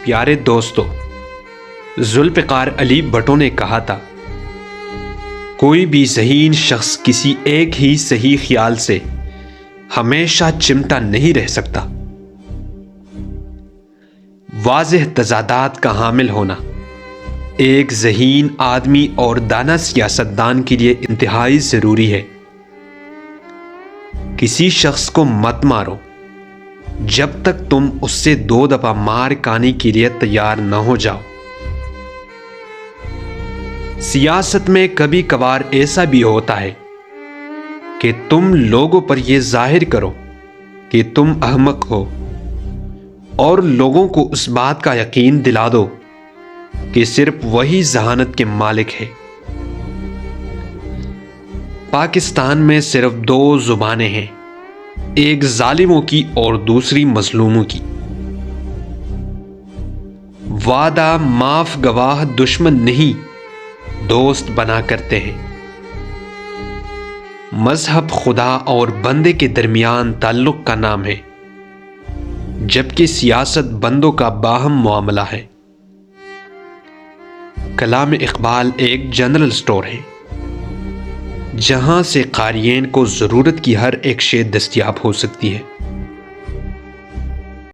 پیارے دوستو، ذوالفقار علی بھٹو نے کہا تھا، کوئی بھی ذہین شخص کسی ایک ہی صحیح خیال سے ہمیشہ چمٹا نہیں رہ سکتا۔ واضح تضادات کا حامل ہونا ایک ذہین آدمی اور دانا سیاستدان کے لیے انتہائی ضروری ہے۔ کسی شخص کو مت مارو جب تک تم اس سے 2 دفعہ مار کھانے کے لیے تیار نہ ہو جاؤ۔ سیاست میں کبھی کبھار ایسا بھی ہوتا ہے کہ تم لوگوں پر یہ ظاہر کرو کہ تم احمق ہو اور لوگوں کو اس بات کا یقین دلا دو کہ صرف وہی ذہانت کے مالک ہے۔ پاکستان میں صرف 2 زبانیں ہیں، ایک ظالموں کی اور دوسری مظلوموں کی۔ وعدہ معاف گواہ دشمن نہیں دوست بنا کرتے ہیں۔ مذہب خدا اور بندے کے درمیان تعلق کا نام ہے، جبکہ سیاست بندوں کا باہم معاملہ ہے۔ کلام اقبال ایک جنرل سٹور ہے جہاں سے قارئین کو ضرورت کی ہر ایک شے دستیاب ہو سکتی ہے۔